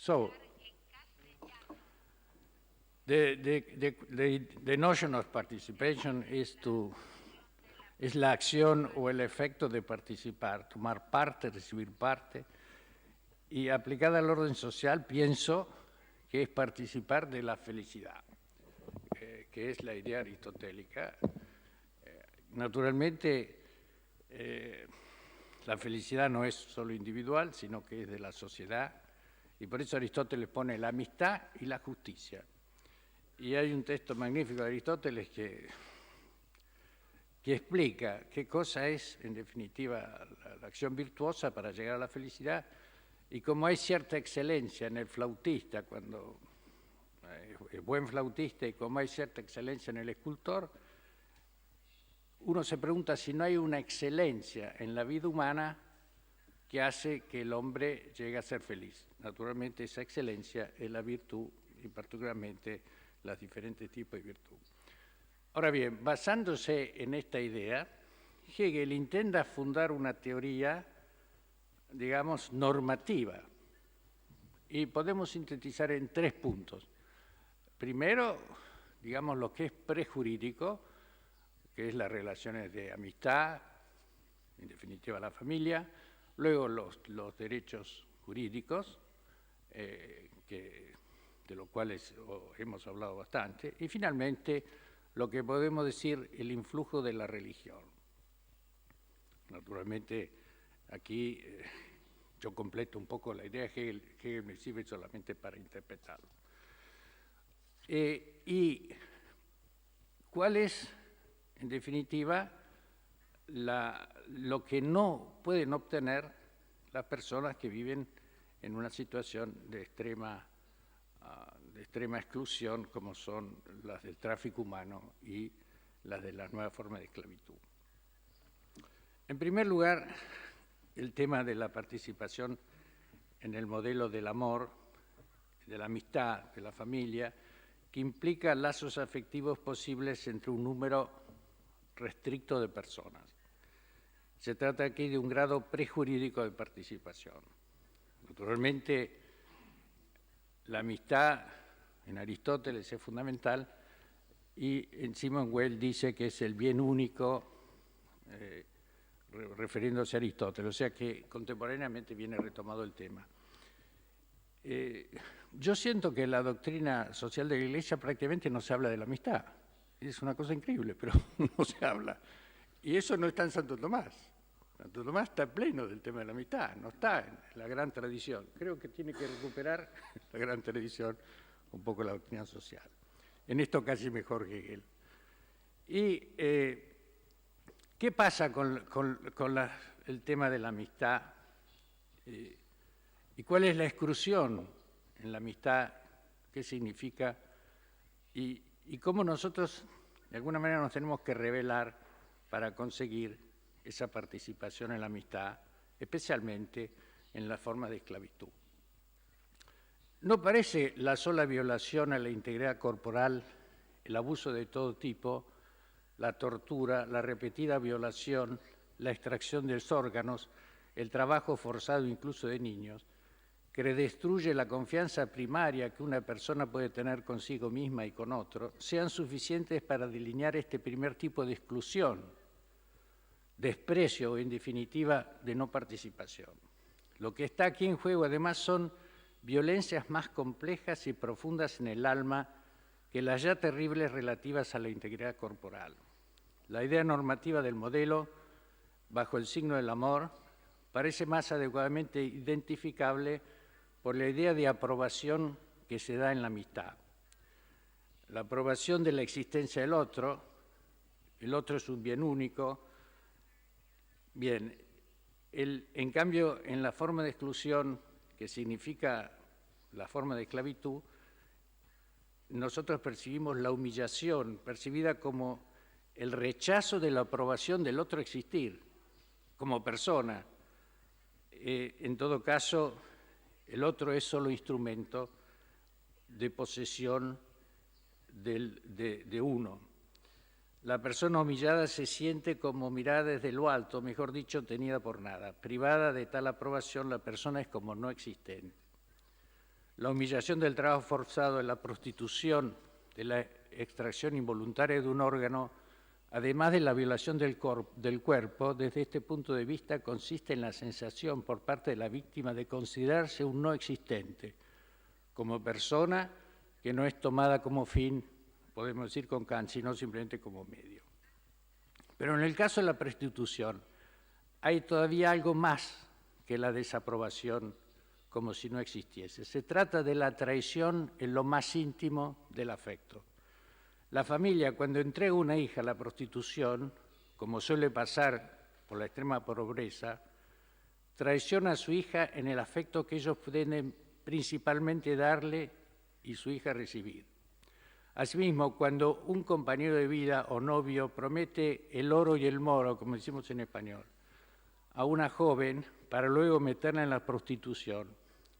So, the notion of participation es la acción o el efecto de participar, tomar parte, recibir parte, y aplicada al orden social pienso que es participar de la felicidad, que es la idea aristotélica. Naturalmente, la felicidad no es solo individual, sino que es de la sociedad, y por eso Aristóteles pone la amistad y la justicia. Y hay un texto magnífico de Aristóteles que explica qué cosa es, en definitiva, la acción virtuosa para llegar a la felicidad, y cómo hay cierta excelencia en el flautista, cuando es buen flautista, y cómo hay cierta excelencia en el escultor. Uno se pregunta si no hay una excelencia en la vida humana que hace que el hombre llegue a ser feliz. Naturalmente, esa excelencia es la virtud, y particularmente los diferentes tipos de virtud. Ahora bien, basándose en esta idea, Hegel intenta fundar una teoría, digamos, normativa, y podemos sintetizar en 3 puntos. Primero, digamos, lo que es prejurídico, que es las relaciones de amistad, en definitiva la familia, luego los derechos jurídicos, de los cuales hemos hablado bastante, y finalmente lo que podemos decir el influjo de la religión. Naturalmente, aquí yo completo un poco la idea de Hegel, Hegel me sirve solamente para interpretarlo. ¿Y cuál es, en definitiva, lo que no pueden obtener las personas que viven en una situación de extrema exclusión, como son las del tráfico humano y las de las nuevas formas de esclavitud? En primer lugar, el tema de la participación en el modelo del amor, de la amistad, de la familia, que implica lazos afectivos posibles entre un número restricto de personas. Se trata aquí de un grado prejurídico de participación. Naturalmente, la amistad en Aristóteles es fundamental, y en Simon Weil dice que es el bien único, refiriéndose a Aristóteles, o sea que contemporáneamente viene retomado el tema. Yo siento que la doctrina social de la Iglesia prácticamente no se habla de la amistad. Es una cosa increíble, pero no se habla. Y eso no está en Santo Tomás. Santo Tomás está pleno del tema de la amistad, no está en la gran tradición. Creo que tiene que recuperar la gran tradición un poco la doctrina social. En esto casi mejor que Hegel. Y ¿qué pasa con el tema de la amistad? ¿Y cuál es la exclusión en la amistad? ¿Qué significa? Y cómo nosotros, de alguna manera, nos tenemos que revelar para conseguir esa participación en la amistad, especialmente en la forma de esclavitud. No parece la sola violación a la integridad corporal, el abuso de todo tipo, la tortura, la repetida violación, la extracción de los órganos, el trabajo forzado incluso de niños, que destruye la confianza primaria que una persona puede tener consigo misma y con otro, sean suficientes para delinear este primer tipo de exclusión, desprecio o, en definitiva, de no participación. Lo que está aquí en juego, además, son violencias más complejas y profundas en el alma que las ya terribles relativas a la integridad corporal. La idea normativa del modelo, bajo el signo del amor, parece más adecuadamente identificable por la idea de aprobación que se da en la amistad. La aprobación de la existencia del otro, el otro es un bien único. Bien, en cambio, en la forma de exclusión, que significa la forma de esclavitud, nosotros percibimos la humillación, percibida como el rechazo de la aprobación del otro existir, como persona. En todo caso, el otro es solo instrumento de posesión de uno. La persona humillada se siente como mirada desde lo alto, mejor dicho, tenida por nada. Privada de tal aprobación, la persona es como no existente. la humillación del trabajo forzado, la prostitución, de la extracción involuntaria de un órgano, además de la violación del cuerpo, desde este punto de vista consiste en la sensación por parte de la víctima de considerarse un no existente, como persona que no es tomada como fin, podemos decir con Kant, sino simplemente como medio. Pero en el caso de la prostitución, hay todavía algo más que la desaprobación como si no existiese. Se trata de la traición en lo más íntimo del afecto. La familia, cuando entrega una hija a la prostitución, como suele pasar por la extrema pobreza, traiciona a su hija en el afecto que ellos pueden principalmente darle y su hija recibir. Asimismo, cuando un compañero de vida o novio promete el oro y el moro, como decimos en español, a una joven para luego meterla en la prostitución,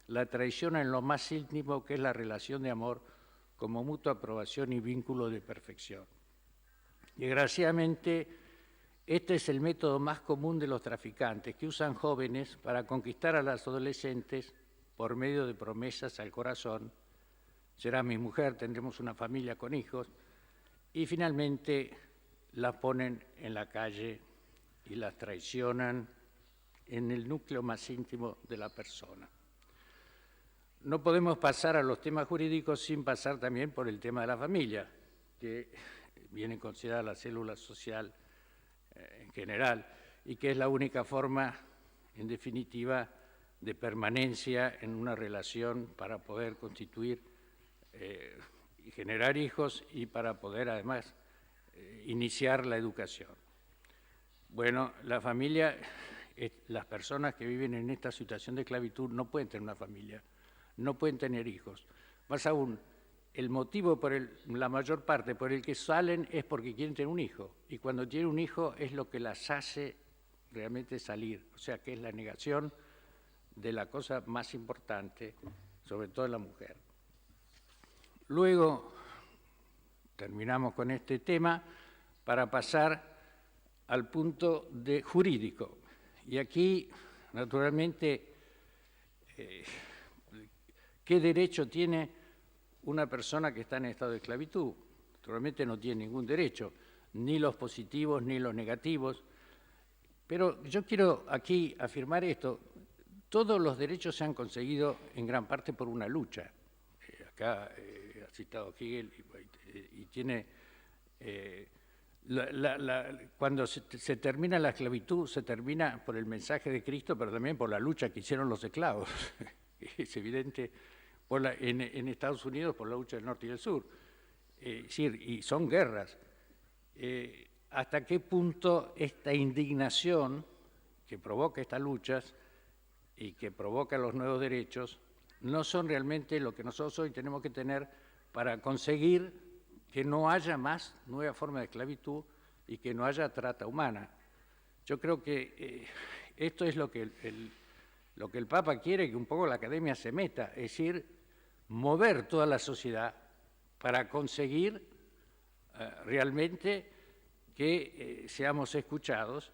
la traiciona en lo más íntimo que es la relación de amor como mutua aprobación y vínculo de perfección. Desgraciadamente, este es el método más común de los traficantes, que usan jóvenes para conquistar a las adolescentes por medio de promesas al corazón. Será mi mujer, tendremos una familia con hijos, y finalmente las ponen en la calle y las traicionan en el núcleo más íntimo de la persona. No podemos pasar a los temas jurídicos sin pasar también por el tema de la familia, que viene considerada la célula social en general y que es la única forma, en definitiva, de permanencia en una relación para poder constituir y generar hijos y para poder, además, iniciar la educación. Bueno, la familia, las personas que viven en esta situación de esclavitud no pueden tener una familia, no pueden tener hijos. Más aún, el motivo la mayor parte por el que salen es porque quieren tener un hijo. Y cuando tienen un hijo es lo que las hace realmente salir. O sea, que es la negación de la cosa más importante, sobre todo en la mujer. Luego, terminamos con este tema para pasar al punto jurídico. Y aquí, naturalmente, ¿qué derecho tiene una persona que está en estado de esclavitud? Naturalmente no tiene ningún derecho, ni los positivos ni los negativos. Pero yo quiero aquí afirmar esto. Todos los derechos se han conseguido en gran parte por una lucha. Acá ha citado Hegel y tiene... cuando se termina la esclavitud, se termina por el mensaje de Cristo, pero también por la lucha que hicieron los esclavos. Es evidente, en Estados Unidos por la lucha del norte y del sur. Y son guerras. ¿Hasta qué punto esta indignación que provoca estas luchas y que provoca los nuevos derechos no son realmente lo que nosotros hoy tenemos que tener para conseguir que no haya más nueva forma de esclavitud y que no haya trata humana? Yo creo que esto es lo que el Papa quiere, que un poco la Academia se meta, es decir, mover toda la sociedad para conseguir realmente que seamos escuchados.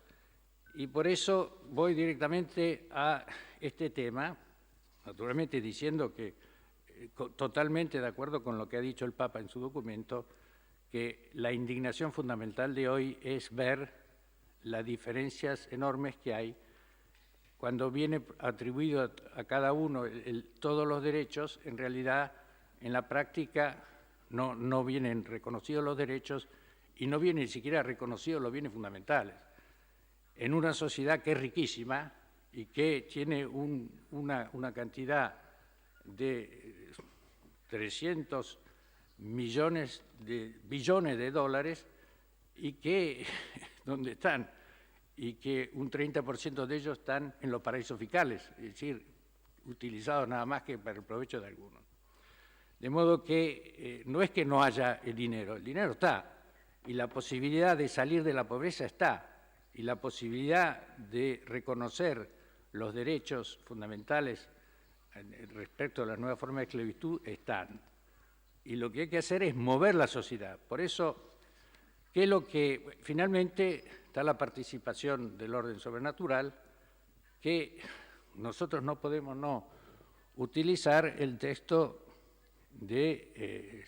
Y por eso voy directamente a este tema, naturalmente diciendo que totalmente de acuerdo con lo que ha dicho el Papa en su documento, que la indignación fundamental de hoy es ver las diferencias enormes que hay cuando viene atribuido a cada uno todos los derechos. En realidad, en la práctica no vienen reconocidos los derechos y no vienen ni siquiera reconocidos los bienes fundamentales. En una sociedad que es riquísima y que tiene una cantidad de 300 billones de dólares y que, ¿dónde están? Y que un 30% de ellos están en los paraísos fiscales, es decir, utilizados nada más que para el provecho de algunos. De modo que no es que no haya el dinero está, y la posibilidad de salir de la pobreza está, y la posibilidad de reconocer los derechos fundamentales respecto a la nueva forma de esclavitud están. Y lo que hay que hacer es mover la sociedad. Por eso, ¿qué es lo que finalmente está la participación del orden sobrenatural? Que nosotros no podemos no utilizar el texto de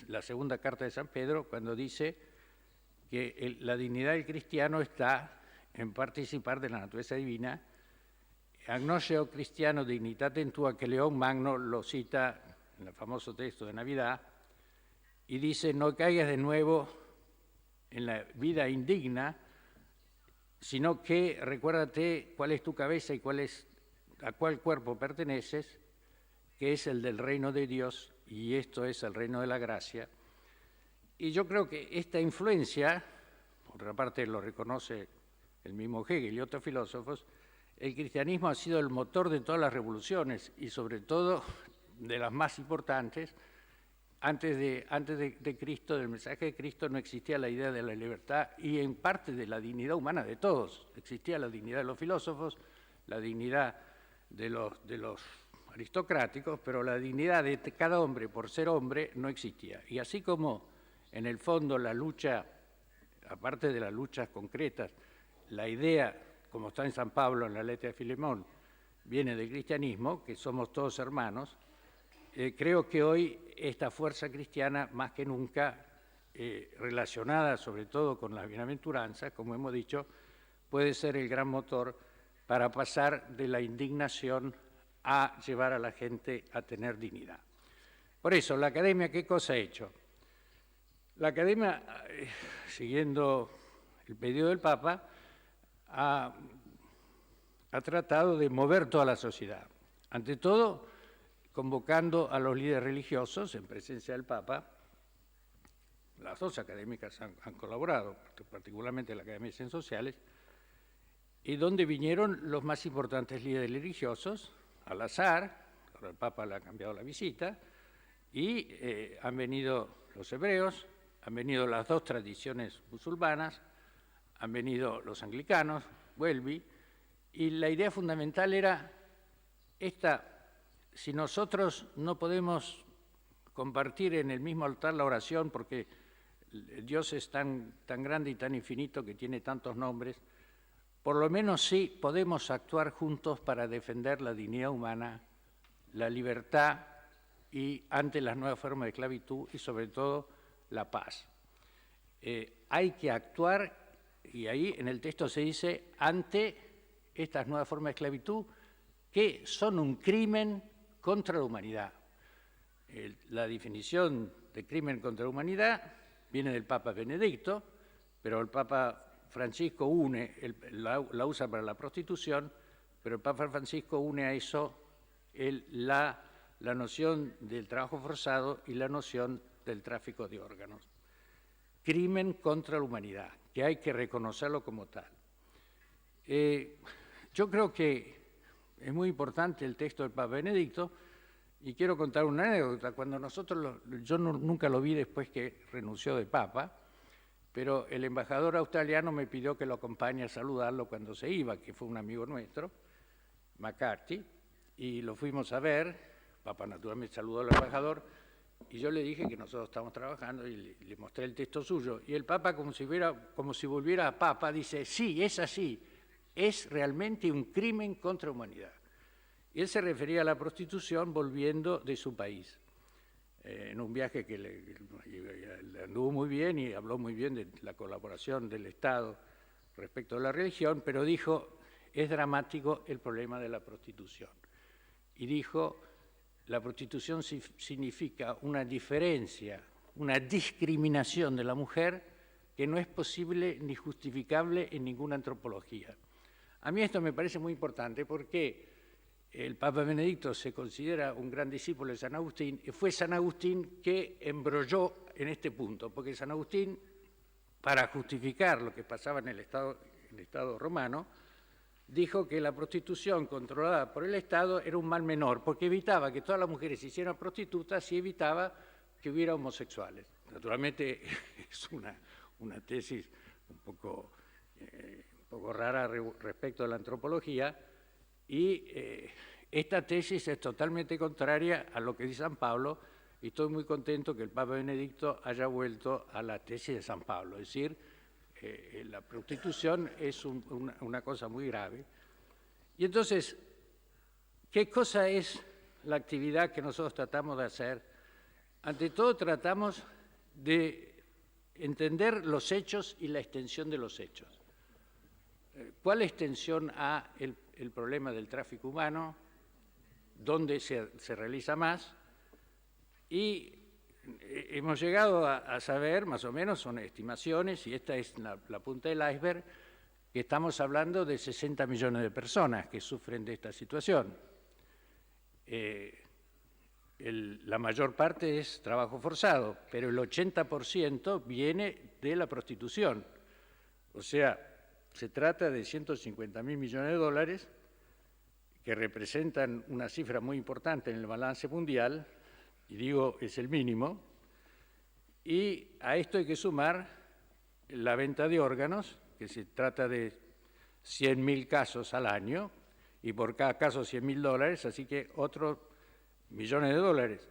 la segunda carta de San Pedro, cuando dice que la dignidad del cristiano está en participar de la naturaleza divina. Agnosio cristiano dignitatem tua, que León Magno lo cita en el famoso texto de Navidad, y dice: no caigas de nuevo en la vida indigna, sino que recuérdate cuál es tu cabeza y a cuál cuerpo perteneces, que es el del reino de Dios, y esto es el reino de la gracia. Y yo creo que esta influencia, por otra parte lo reconoce el mismo Hegel y otros filósofos, el cristianismo ha sido el motor de todas las revoluciones y sobre todo de las más importantes. Antes de Cristo, del mensaje de Cristo, no existía la idea de la libertad y en parte de la dignidad humana de todos. Existía la dignidad de los filósofos, la dignidad de los aristocráticos, pero la dignidad de cada hombre por ser hombre no existía. Y así como en el fondo la lucha, aparte de las luchas concretas, la idea, como está en San Pablo en la letra de Filemón, viene del cristianismo, que somos todos hermanos. Creo que hoy esta fuerza cristiana, más que nunca, relacionada sobre todo con las bienaventuranzas, como hemos dicho, puede ser el gran motor para pasar de la indignación a llevar a la gente a tener dignidad. Por eso, la Academia, ¿qué cosa ha hecho? La Academia, siguiendo el pedido del Papa, ha tratado de mover toda la sociedad. Ante todo, convocando a los líderes religiosos en presencia del Papa. Las dos académicas han colaborado, particularmente la Academia de Ciencias Sociales, y donde vinieron los más importantes líderes religiosos, al azar. Ahora el Papa le ha cambiado la visita, y han venido los hebreos, han venido las dos tradiciones musulmanas, han venido los anglicanos, Welby, y la idea fundamental era esta: si nosotros no podemos compartir en el mismo altar la oración, porque Dios es tan grande y tan infinito que tiene tantos nombres, por lo menos sí podemos actuar juntos para defender la dignidad humana, la libertad y ante las nuevas formas de esclavitud y sobre todo la paz. Hay que actuar, y ahí en el texto se dice, ante estas nuevas formas de esclavitud que son un crimen contra la humanidad. La definición de crimen contra la humanidad viene del Papa Benedicto, pero el Papa Francisco la usa para la prostitución, pero el Papa Francisco une a eso la noción del trabajo forzado y la noción del tráfico de órganos. Crimen contra la humanidad, que hay que reconocerlo como tal. Yo creo que es muy importante el texto del Papa Benedicto, y quiero contar una anécdota. Cuando yo nunca lo vi después que renunció de Papa, pero el embajador australiano me pidió que lo acompañe a saludarlo cuando se iba, que fue un amigo nuestro, McCarthy, y lo fuimos a ver. Papa naturalmente saludó al embajador, y yo le dije que nosotros estábamos trabajando y le mostré el texto suyo, y el Papa, como si volviera a Papa, dice: sí, es así, es realmente un crimen contra la humanidad. Y él se refería a la prostitución volviendo de su país, en un viaje que le anduvo muy bien y habló muy bien de la colaboración del Estado respecto a la religión, pero dijo: es dramático el problema de la prostitución. Y dijo: la prostitución significa una diferencia, una discriminación de la mujer que no es posible ni justificable en ninguna antropología. A mí esto me parece muy importante porque el Papa Benedicto se considera un gran discípulo de San Agustín, y fue San Agustín que embrolló en este punto, porque San Agustín, para justificar lo que pasaba en el Estado romano, dijo que la prostitución controlada por el Estado era un mal menor, porque evitaba que todas las mujeres se hicieran prostitutas y evitaba que hubiera homosexuales. Naturalmente es una tesis un poco rara respecto a la antropología, y esta tesis es totalmente contraria a lo que dice San Pablo, y estoy muy contento que el Papa Benedicto haya vuelto a la tesis de San Pablo, es decir, la prostitución es una cosa muy grave. Y entonces, ¿qué cosa es la actividad que nosotros tratamos de hacer, ante todo tratamos de entender los hechos y la extensión de los hechos. ¿Cuál extensión ha el problema del tráfico humano? ¿Dónde se realiza más? Y hemos llegado a saber, más o menos, son estimaciones, y esta es la punta del iceberg, que estamos hablando de 60 millones de personas que sufren de esta situación. La mayor parte es trabajo forzado, pero el 80% viene de la prostitución. O sea, se trata de 150.000 millones de dólares que representan una cifra muy importante en el balance mundial, y digo, es el mínimo, y a esto hay que sumar la venta de órganos, que se trata de 100.000 casos al año, y por cada caso $100.000, así que otros millones de dólares.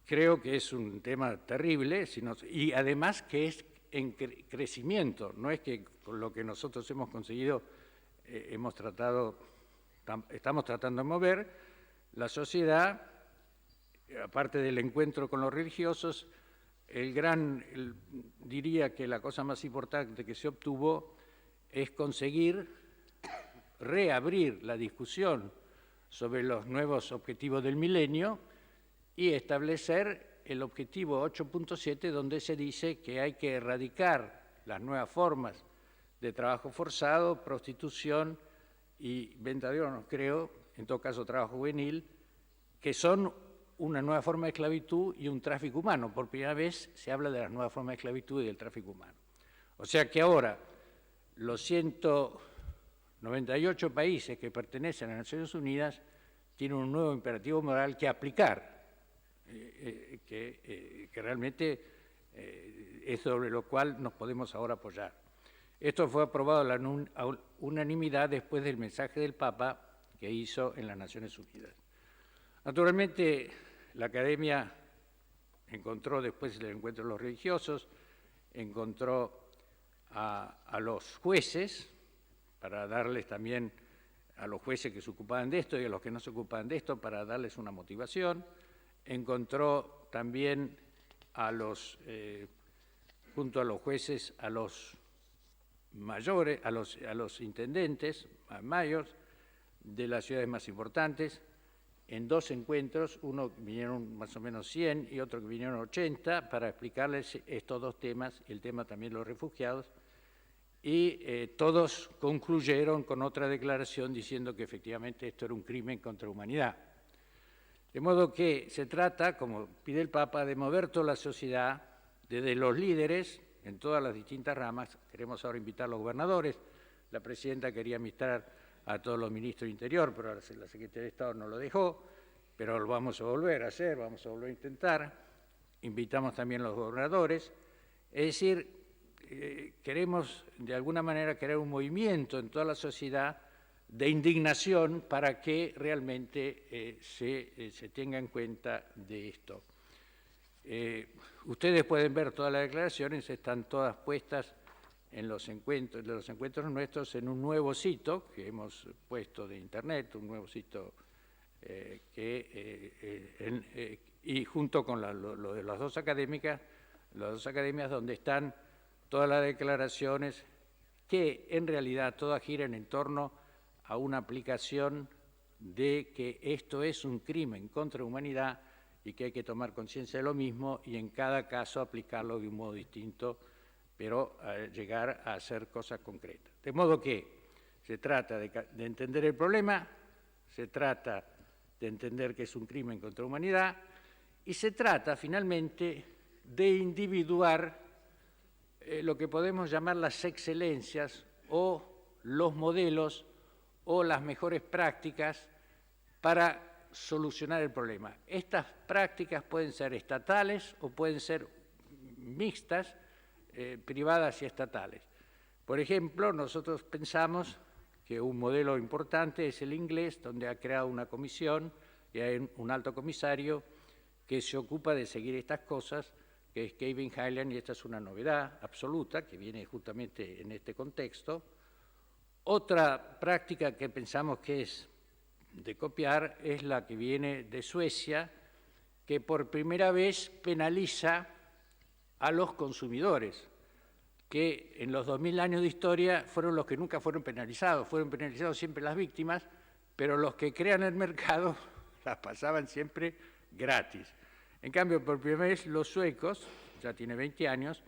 Creo que es un tema terrible, y además que es en crecimiento, no es que con lo que nosotros hemos conseguido estamos tratando de mover la sociedad, aparte del encuentro con los religiosos. Diría que la cosa más importante que se obtuvo es conseguir reabrir la discusión sobre los nuevos objetivos del milenio y establecer el objetivo 8.7, donde se dice que hay que erradicar las nuevas formas de trabajo forzado, prostitución y venta de órganos, creo, en todo caso trabajo juvenil, que son una nueva forma de esclavitud y un tráfico humano. Por primera vez se habla de las nuevas formas de esclavitud y del tráfico humano. O sea que ahora los 198 países que pertenecen a las Naciones Unidas tienen un nuevo imperativo moral que aplicar, que realmente es sobre lo cual nos podemos ahora apoyar. Esto fue aprobado a la unanimidad después del mensaje del Papa que hizo en las Naciones Unidas. Naturalmente, la Academia encontró, después del encuentro de los religiosos, encontró a los jueces, para darles también a los jueces que se ocupaban de esto y a los que no se ocupaban de esto, para darles una motivación. Encontró también junto a los jueces, a los mayores, a los intendentes, a mayores de las ciudades más importantes, en dos encuentros, uno vinieron más o menos 100 y otro que vinieron 80, para explicarles estos dos temas, y el tema también de los refugiados, y todos concluyeron con otra declaración diciendo que efectivamente esto era un crimen contra la humanidad. De modo que se trata, como pide el Papa, de mover toda la sociedad, desde los líderes, en todas las distintas ramas. Queremos ahora invitar a los gobernadores. La presidenta quería invitar a todos los ministros de Interior, pero la Secretaría de Estado no lo dejó, pero lo vamos a volver a hacer, vamos a volver a intentar. Invitamos también a los gobernadores. Es decir, queremos de alguna manera crear un movimiento en toda la sociedad de indignación para que realmente se tenga en cuenta de esto. Ustedes pueden ver todas las declaraciones, están todas puestas en los encuentros nuestros en un nuevo sitio que hemos puesto de internet, un nuevo sitio y junto con lo de las dos academias donde están todas las declaraciones que en realidad todas giran en torno a una aplicación de que esto es un crimen contra la humanidad y que hay que tomar conciencia de lo mismo y en cada caso aplicarlo de un modo distinto, pero llegar a hacer cosas concretas. De modo que se trata de entender el problema, se trata de entender que es un crimen contra la humanidad y se trata finalmente de individuar lo que podemos llamar las excelencias o los modelos o las mejores prácticas para solucionar el problema. Estas prácticas pueden ser estatales o pueden ser mixtas, privadas y estatales. Por ejemplo, nosotros pensamos que un modelo importante es el inglés, donde ha creado una comisión y hay un alto comisario que se ocupa de seguir estas cosas, que es Kevin Highland, y esta es una novedad absoluta que viene justamente en este contexto. Otra práctica que pensamos que es de copiar es la que viene de Suecia, que por primera vez penaliza a los consumidores, que en los 2000 años de historia fueron los que nunca fueron penalizados siempre las víctimas, pero los que crean el mercado las pasaban siempre gratis. En cambio, por primera vez los suecos, ya tiene 20 años,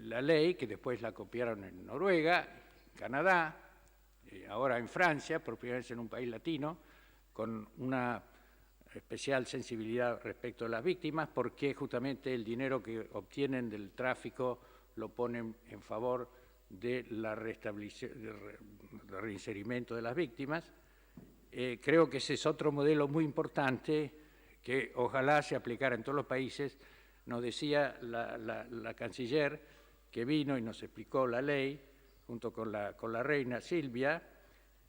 la ley, que después la copiaron en Noruega, Canadá, ahora en Francia, por primera vez en un país latino, con una especial sensibilidad respecto a las víctimas, porque justamente el dinero que obtienen del tráfico lo ponen en favor de del reinserimiento de las víctimas. Creo que ese es otro modelo muy importante que ojalá se aplicara en todos los países. Nos decía la canciller que vino y nos explicó la ley, junto con la reina Silvia,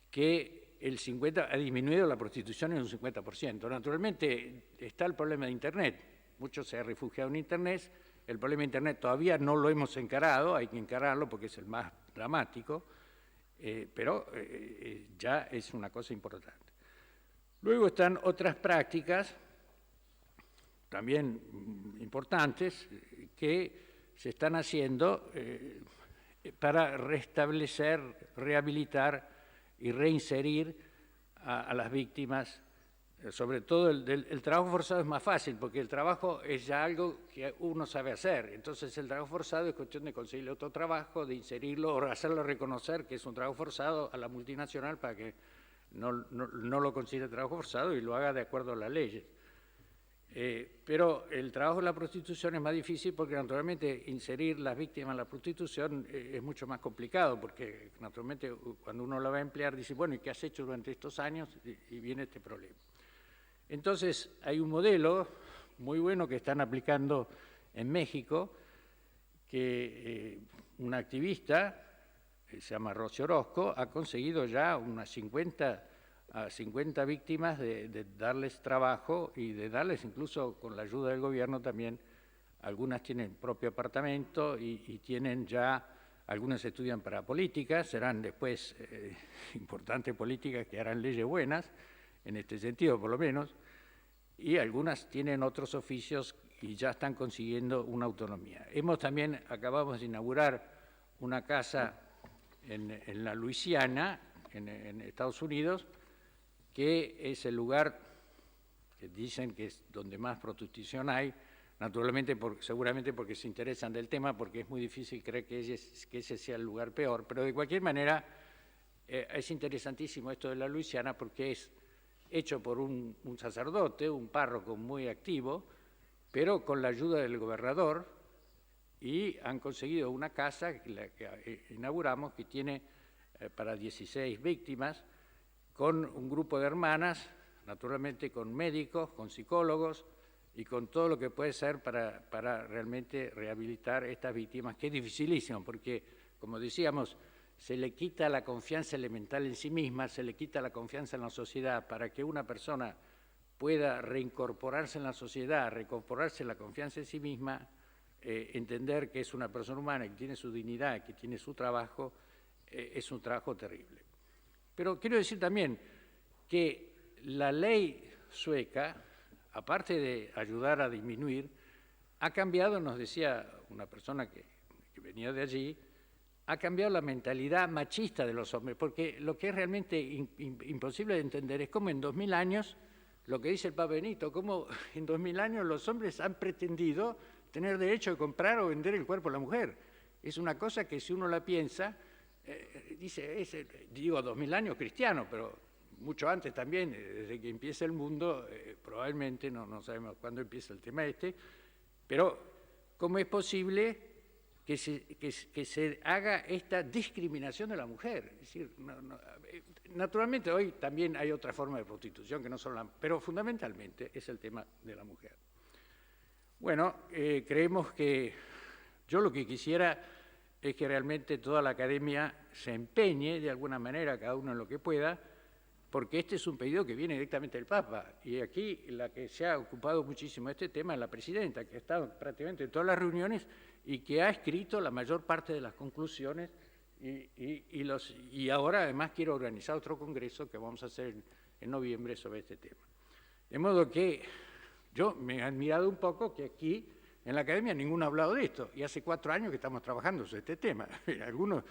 que ha disminuido la prostitución en un 50%. Naturalmente está el problema de Internet. Muchos se han refugiado en Internet. El problema de Internet todavía no lo hemos encarado, hay que encararlo porque es el más dramático, pero ya es una cosa importante. Luego están otras prácticas también importantes que se están haciendo para restablecer, rehabilitar y reinserir a las víctimas. Sobre todo el trabajo forzado es más fácil, porque el trabajo es ya algo que uno sabe hacer. Entonces el trabajo forzado es cuestión de conseguirle otro trabajo, de inserirlo o hacerlo reconocer que es un trabajo forzado a la multinacional para que no lo considere trabajo forzado y lo haga de acuerdo a las leyes. Pero el trabajo de la prostitución es más difícil porque naturalmente inserir las víctimas en la prostitución es mucho más complicado, porque naturalmente cuando uno la va a emplear dice, bueno, ¿y qué has hecho durante estos años? Y viene este problema. Entonces hay un modelo muy bueno que están aplicando en México, que una activista, se llama Rosy Orozco, ha conseguido ya unas 50 víctimas de darles trabajo y de darles incluso con la ayuda del gobierno también. Algunas tienen propio apartamento y tienen ya, algunas estudian para políticas, serán después importantes políticas que harán leyes buenas, en este sentido por lo menos, y algunas tienen otros oficios y ya están consiguiendo una autonomía. Acabamos de inaugurar una casa en la Luisiana, en Estados Unidos, que es el lugar que dicen que es donde más prostitución hay, naturalmente seguramente porque se interesan del tema, porque es muy difícil creer que ese sea el lugar peor, pero de cualquier manera es interesantísimo esto de la Luisiana porque es hecho por un sacerdote, un párroco muy activo, pero con la ayuda del gobernador, y han conseguido una casa, la que inauguramos, que tiene para 16 víctimas, con un grupo de hermanas, naturalmente con médicos, con psicólogos y con todo lo que puede ser para realmente rehabilitar a estas víctimas, que es dificilísimo, porque, como decíamos, se le quita la confianza elemental en sí misma, se le quita la confianza en la sociedad. Para que una persona pueda reincorporarse en la sociedad, reincorporarse la confianza en sí misma, entender que es una persona humana, que tiene su dignidad, que tiene su trabajo, es un trabajo terrible. Pero quiero decir también que la ley sueca, aparte de ayudar a disminuir, ha cambiado, nos decía una persona que venía de allí, ha cambiado la mentalidad machista de los hombres, porque lo que es realmente imposible de entender es cómo en 2000 años, lo que dice el Papa Benito, cómo en 2000 años los hombres han pretendido tener derecho de comprar o vender el cuerpo de la mujer. Es una cosa que si uno la piensa, digo 2000 años cristianos, pero mucho antes también, desde que empieza el mundo, probablemente, no sabemos cuándo empieza el tema pero ¿cómo es posible que se haga esta discriminación de la mujer? Es decir, naturalmente hoy también hay otra forma de prostitución que no son pero fundamentalmente es el tema de la mujer. Bueno, creemos que yo lo que quisiera es que realmente toda la academia se empeñe de alguna manera, cada uno en lo que pueda, porque este es un pedido que viene directamente del Papa, y aquí la que se ha ocupado muchísimo de este tema es la presidenta, que ha estado prácticamente en todas las reuniones y que ha escrito la mayor parte de las conclusiones Y ahora además quiero organizar otro congreso que vamos a hacer en noviembre sobre este tema. De modo que yo me he admirado un poco que aquí en la academia ninguno ha hablado de esto, y hace 4 años que estamos trabajando sobre este tema. Algunos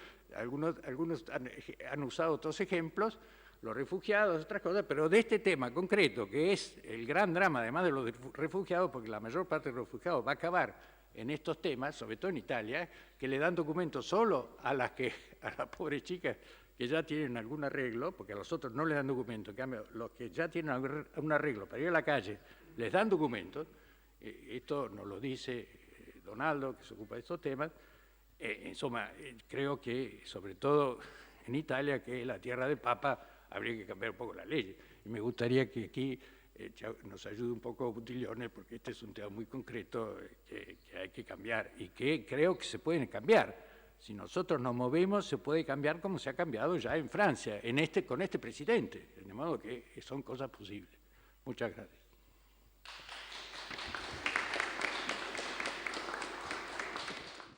han usado otros ejemplos, los refugiados, otras cosas, pero de este tema concreto, que es el gran drama, además de los refugiados, porque la mayor parte de los refugiados va a acabar en estos temas, sobre todo en Italia, que le dan documentos solo a las pobres chicas que ya tienen algún arreglo, porque a los otros no les dan documentos, en cambio, los que ya tienen un arreglo para ir a la calle, les dan documentos. Esto nos lo dice Donaldo, que se ocupa de estos temas. Insomma, creo que, sobre todo en Italia, que es la tierra del Papa, habría que cambiar un poco la ley. Y me gustaría que aquí nos ayude un poco Buttiglione, porque este es un tema muy concreto que hay que cambiar y que creo que se pueden cambiar. Si nosotros nos movemos, se puede cambiar como se ha cambiado ya en Francia, con este presidente. De modo que son cosas posibles. Muchas gracias.